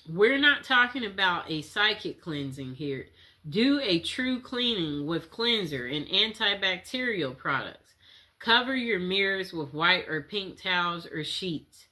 We're not talking about a psychic cleansing here. Do a true cleaning with cleanser and antibacterial products. Cover your mirrors with white or pink towels or sheets.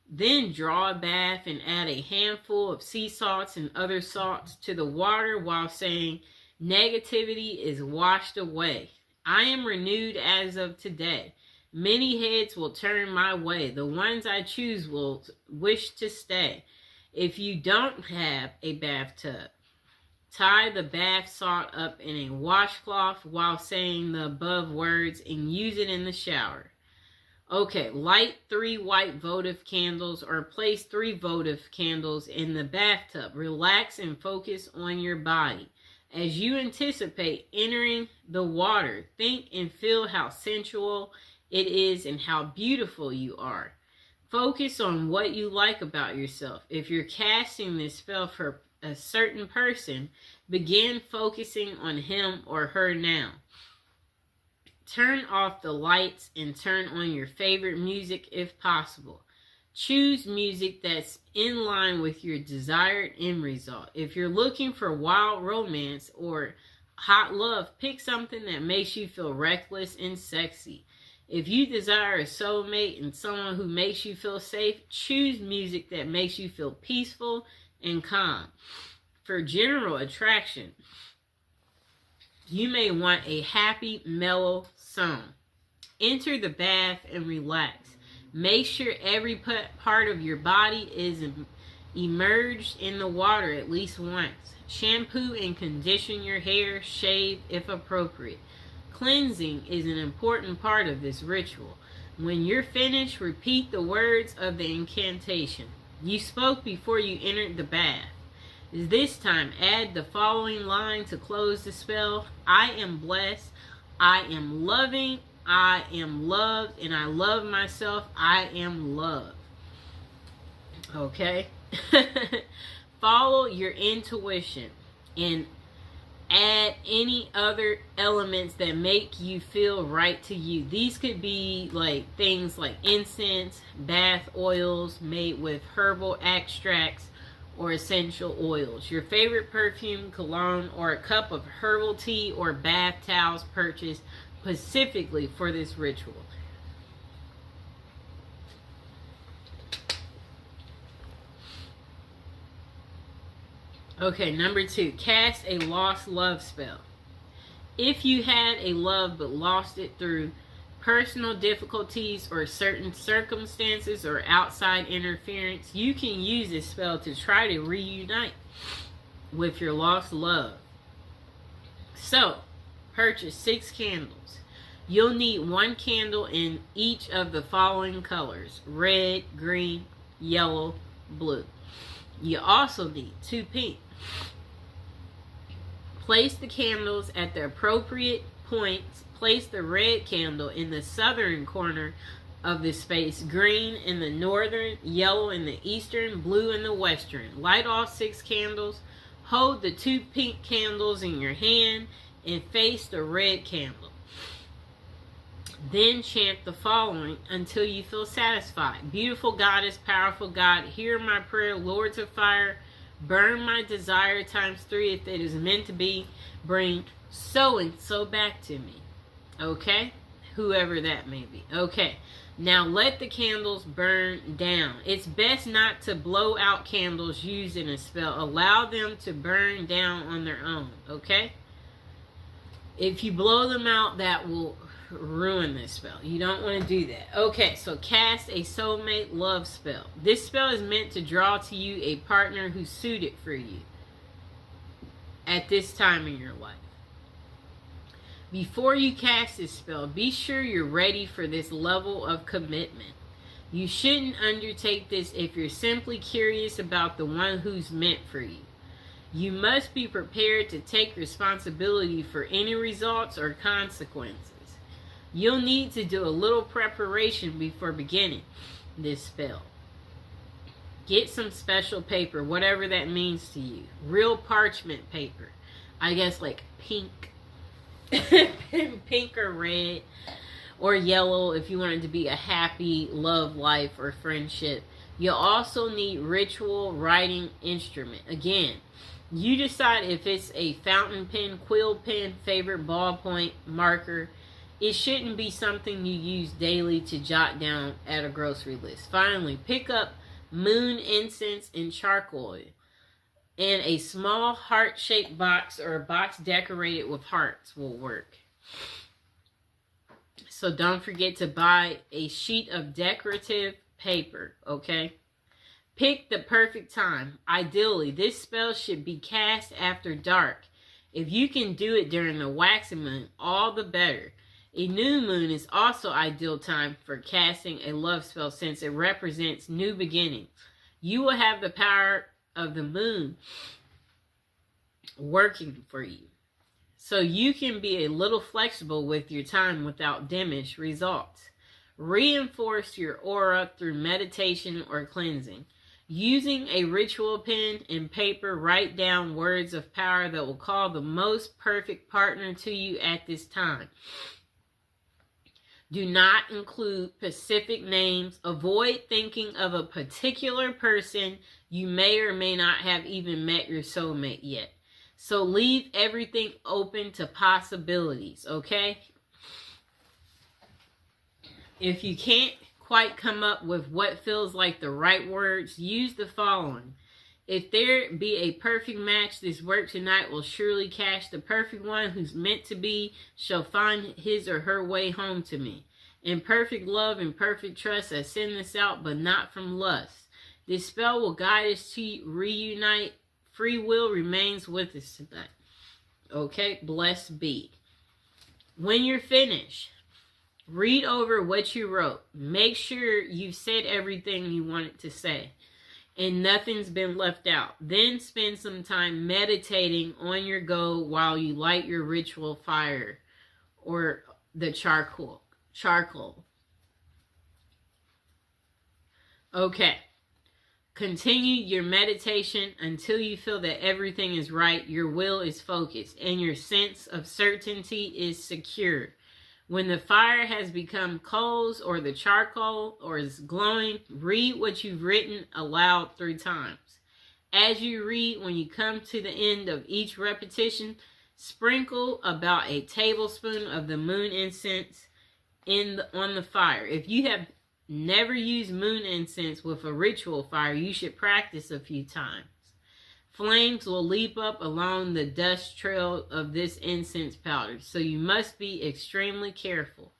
Then draw a bath and add a handful of sea salts and other salts to the water while saying, negativity is washed away. I am renewed as of today. Many heads will turn my way. The ones I choose will wish to stay. If you don't have a bathtub, tie the bath salt up in a washcloth while saying the above words and use it in the shower. Okay, light 3 white votive candles or place 3 votive candles in the bathtub. Relax and focus on your body. As you anticipate entering the water, think and feel how sensual it is and how beautiful you are. Focus on what you like about yourself. If you're casting this spell for a certain person, begin focusing on him or her now. Turn off the lights and turn on your favorite music if possible. Choose music that's in line with your desired end result. If you're looking for wild romance or hot love, pick something that makes you feel reckless and sexy. If you desire a soulmate and someone who makes you feel safe, choose music that makes you feel peaceful and calm. For general attraction, you may want a happy, mellow song. Enter the bath and relax. Make sure every part of your body is immersed in the water at least once. Shampoo and condition your hair, shave if appropriate. Cleansing is an important part of this ritual. When you're finished, repeat the words of the incantation you spoke before you entered the bath. This time, add the following line to close the spell. I am blessed. I am loving. I am loved. And I love myself. I am loved. Okay? Follow your intuition and add any other elements that make you feel right to you. These could be like things like incense, bath oils made with herbal extracts, or essential oils, your favorite perfume, cologne, or a cup of herbal tea or bath towels purchased specifically for this ritual. Okay, number 2, cast a lost love spell. If you had a love but lost it through personal difficulties or certain circumstances or outside interference, you can use this spell to try to reunite with your lost love. So, purchase 6 candles. You'll need 1 candle in each of the following colors: red, green, yellow, blue. You also need 2 pink. Place the candles at the appropriate points. Place the red candle in the southern corner of the space, green in the northern, yellow in the eastern, blue in the western. Light all 6 candles. Hold the 2 pink candles in your hand and face the red candle. Then chant the following until you feel satisfied. Beautiful goddess, powerful God, hear my prayer. Lords of fire, burn my desire times 3 if it is meant to be. Bring so and so back to me. Okay? Whoever that may be. Okay. Now let the candles burn down. It's best not to blow out candles used in a spell. Allow them to burn down on their own. Okay? If you blow them out, that will ruin this spell. You don't want to do that. Okay, so cast a soulmate love spell. This spell is meant to draw to you a partner who's suited for you at this time in your life. Before you cast this spell, be sure you're ready for this level of commitment. You shouldn't undertake this if you're simply curious about the one who's meant for you. You must be prepared to take responsibility for any results or consequences. You'll need to do a little preparation before beginning this spell. Get some special paper, whatever that means to you. Real parchment paper. I guess like pink. Pink or red or yellow if you want it to be a happy love life or friendship. You'll also need ritual writing instrument. Again, you decide if it's a fountain pen, quill pen, favorite ballpoint, marker. It shouldn't be something you use daily to jot down at a grocery list. Finally, pick up moon incense and charcoal. And a small heart-shaped box or a box decorated with hearts will work. So don't forget to buy a sheet of decorative paper, okay? Pick the perfect time. Ideally, this spell should be cast after dark. If you can do it during the waxing moon, all the better. A new moon is also ideal time for casting a love spell since it represents new beginnings. You will have the power of the moon working for you. So you can be a little flexible with your time without diminished results. Reinforce your aura through meditation or cleansing. Using a ritual pen and paper, write down words of power that will call the most perfect partner to you at this time. Do not include specific names. Avoid thinking of a particular person. You may or may not have even met your soulmate yet. So leave everything open to possibilities, okay? If you can't quite come up with what feels like the right words, use the following. If there be a perfect match, this work tonight will surely catch the perfect one who's meant to be, shall find his or her way home to me. In perfect love and perfect trust, I send this out, but not from lust. This spell will guide us to reunite. Free will remains with us tonight. Okay, blessed be. When you're finished, read over what you wrote. Make sure you've said everything you wanted to say and nothing's been left out. Then spend some time meditating on your goal while you light your ritual fire or the charcoal. Okay. Continue your meditation until you feel that everything is right, your will is focused, and your sense of certainty is secure. When the fire has become coals or the charcoal or is glowing, read what you've written aloud 3 times. As you read, when you come to the end of each repetition, sprinkle about a tablespoon of the moon incense on the fire. If you have never used moon incense with a ritual fire, you should practice a few times. Flames will leap up along the dust trail of this incense powder, so you must be extremely careful.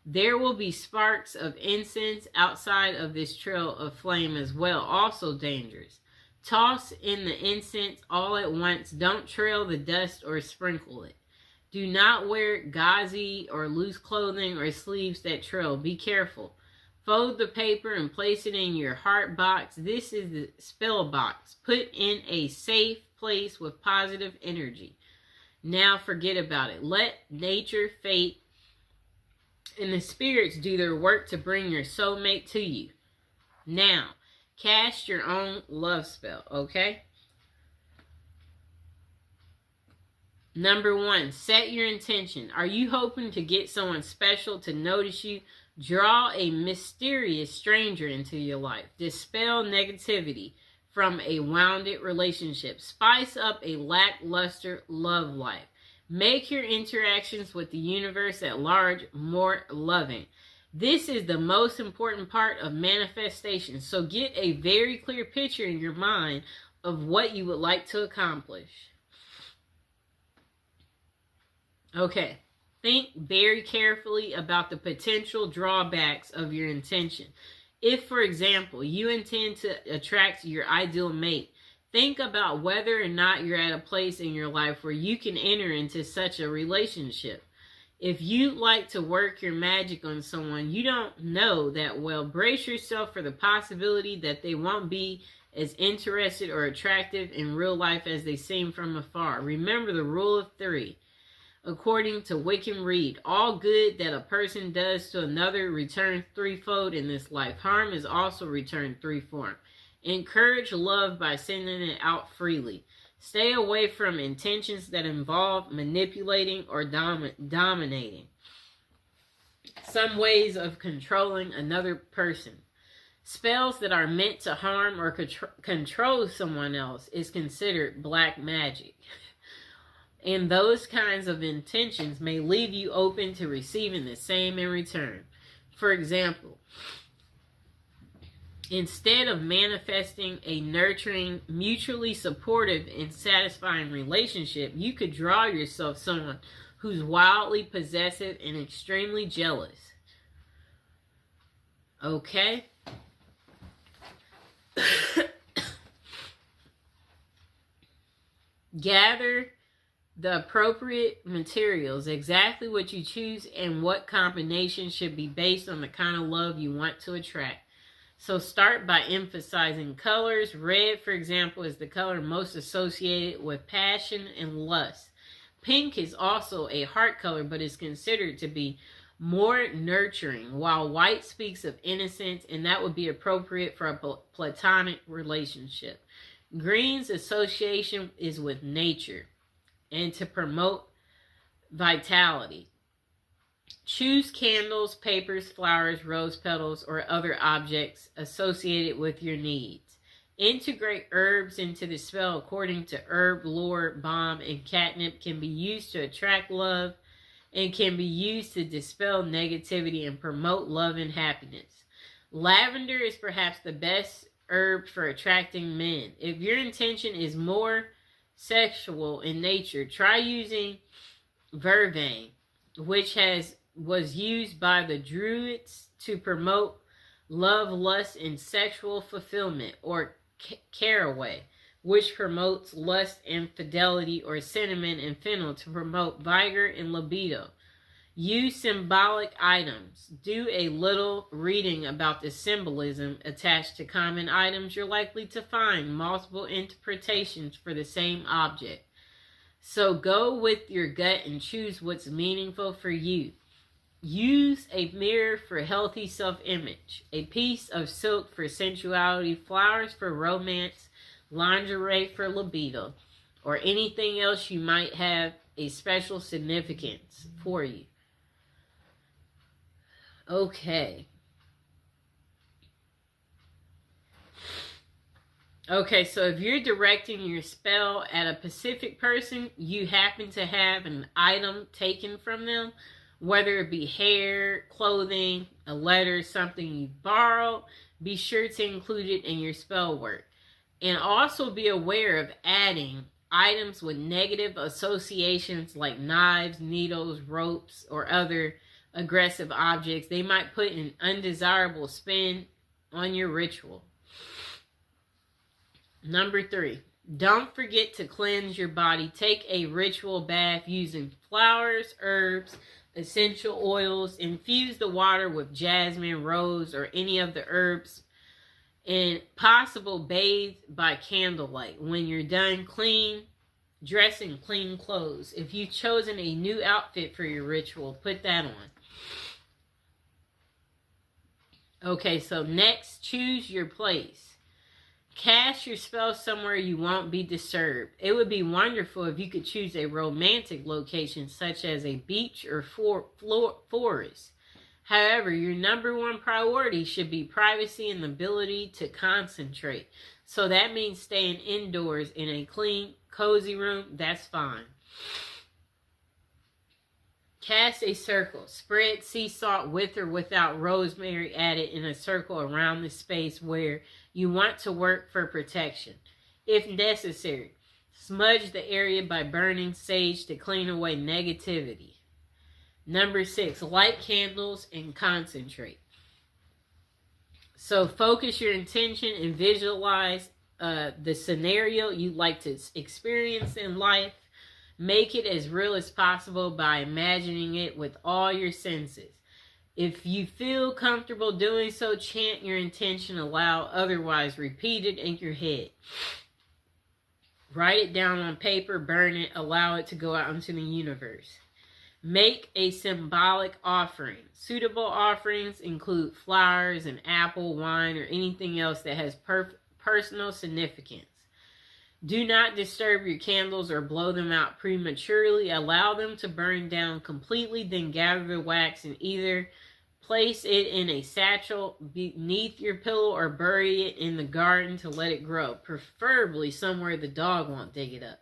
There will be sparks of incense outside of this trail of flame as well, also dangerous. Toss in the incense all at once. Don't trail the dust or sprinkle it. Do not wear gauzy or loose clothing or sleeves that trail. Be careful. Fold the paper and place it in your heart box. This is the spell box. Put in a safe place with positive energy. Now forget about it. Let nature, fate, and the spirits do their work to bring your soulmate to you. Now, cast your own love spell, okay? Number 1, set your intention. Are you hoping to get someone special to notice you? Draw a mysterious stranger into your life. Dispel negativity from a wounded relationship. Spice up a lackluster love life. Make your interactions with the universe at large more loving. This is the most important part of manifestation. So get a very clear picture in your mind of what you would like to accomplish. Okay. Think very carefully about the potential drawbacks of your intention. If, for example, you intend to attract your ideal mate, think about whether or not you're at a place in your life where you can enter into such a relationship. If you like to work your magic on someone you don't know that well, brace yourself for the possibility that they won't be as interested or attractive in real life as they seem from afar. Remember the rule of 3. According to Wickham Reed, all good that a person does to another returns threefold in this life. Harm is also returned threefold. Encourage love by sending it out freely. Stay away from intentions that involve manipulating or dominating. Some ways of controlling another person. Spells that are meant to harm or control someone else is considered black magic. And those kinds of intentions may leave you open to receiving the same in return. For example, instead of manifesting a nurturing, mutually supportive, and satisfying relationship, you could draw yourself someone who's wildly possessive and extremely jealous. Okay? Gather the appropriate materials, exactly what you choose, and what combination should be based on the kind of love you want to attract. So start by emphasizing colors. Red, for example, is the color most associated with passion and lust. Pink is also a heart color, but is considered to be more nurturing, while white speaks of innocence, and that would be appropriate for a platonic relationship. Green's association is with nature and to promote vitality. Choose candles, papers, flowers, rose petals, or other objects associated with your needs. Integrate herbs into the spell according to herb lore. Balm and catnip can be used to attract love and can be used to dispel negativity and promote love and happiness. Lavender is perhaps the best herb for attracting men. If your intention is more sexual in nature, try using vervain, which was used by the Druids to promote love, lust, and sexual fulfillment, or caraway, which promotes lust and fidelity, or cinnamon and fennel to promote vigor and libido. Use symbolic items. Do a little reading about the symbolism attached to common items. You're likely to find multiple interpretations for the same object. So go with your gut and choose what's meaningful for you. Use a mirror for healthy self-image, a piece of silk for sensuality, flowers for romance, lingerie for libido, or anything else you might have a special significance for you. Okay. Okay, so if you're directing your spell at a specific person, you happen to have an item taken from them, whether it be hair, clothing, a letter, something you borrowed, be sure to include it in your spell work. And also be aware of adding items with negative associations like knives, needles, ropes, or other aggressive objects. They might put an undesirable spin on your ritual. Number 3, don't forget to cleanse your body. Take a ritual bath using flowers, herbs, essential oils. Infuse the water with jasmine, rose, or any of the herbs. And possible bathe by candlelight. When you're done, dress in clean clothes. If you've chosen a new outfit for your ritual, put that on. Okay, so next, choose your place. Cast your spell somewhere you won't be disturbed. It would be wonderful if you could choose a romantic location such as a beach or forest. However, your number one priority should be privacy and the ability to concentrate. So that means staying indoors in a clean, cozy room. That's fine. Cast a circle. Spread sea salt with or without rosemary added in a circle around the space where you want to work for protection. If necessary, smudge the area by burning sage to clean away negativity. Number 6, light candles and concentrate. So focus your intention and visualize the scenario you'd like to experience in life. Make it as real as possible by imagining it with all your senses. If you feel comfortable doing so, chant your intention aloud, otherwise repeat it in your head. Write it down on paper, burn it, allow it to go out into the universe. Make a symbolic offering. Suitable offerings include flowers, an apple, wine, or anything else that has personal significance. Do not disturb your candles or blow them out prematurely. Allow them to burn down completely, then gather the wax and either Place it in a satchel beneath your pillow or bury it in the garden to let it grow, preferably somewhere the dog won't dig it up.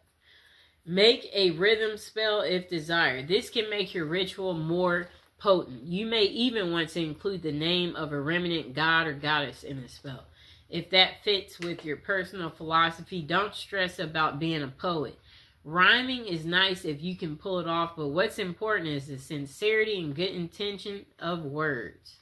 Make a rhythm spell if desired. This can make your ritual more potent. You may even want to include the name of a remnant god or goddess in the spell. If that fits with your personal philosophy, don't stress about being a poet. Rhyming is nice if you can pull it off, but what's important is the sincerity and good intention of words.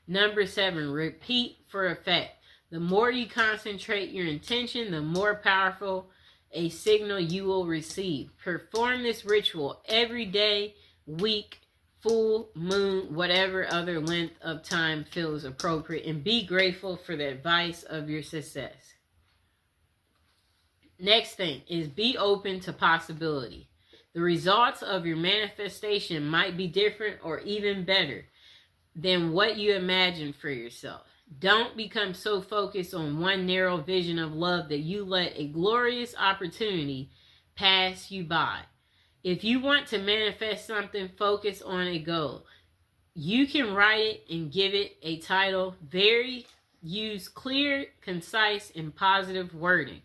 Number 7, repeat for effect. The more you concentrate your intention, the more powerful a signal you will receive. Perform this ritual every day, week, full moon, whatever other length of time feels appropriate, and be grateful for the advice of your success. Next thing is be open to possibility. The results of your manifestation might be different or even better than what you imagined for yourself. Don't become so focused on one narrow vision of love that you let a glorious opportunity pass you by. If you want to manifest something, focus on a goal. You can write it and give it a title. Use clear, concise, and positive wording.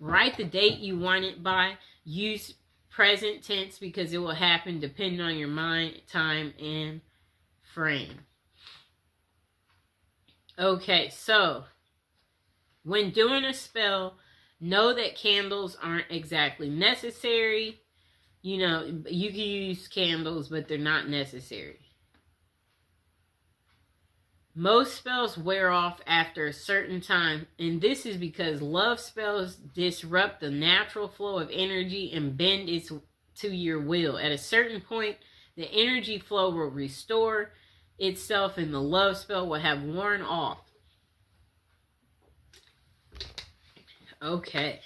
Write the date you want it by. Use present tense because it will happen depending on your mind, time, and frame. Okay, so when doing a spell, know that candles aren't exactly necessary. You know, you can use candles, but they're not necessary. Most spells wear off after a certain time, and this is because love spells disrupt the natural flow of energy and bend it to your will. At a certain point, the energy flow will restore itself and the love spell will have worn off. Okay.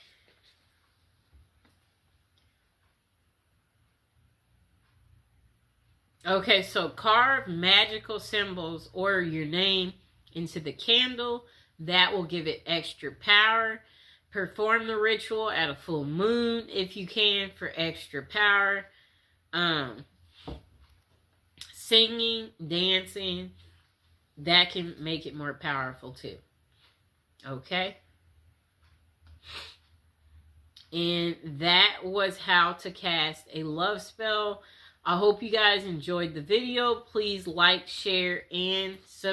Okay, so carve magical symbols or your name into the candle. That will give it extra power. Perform the ritual at a full moon if you can for extra power. Singing, dancing, that can make it more powerful too. Okay? And that was how to cast a love spell. I hope you guys enjoyed the video. Please like, share, and subscribe.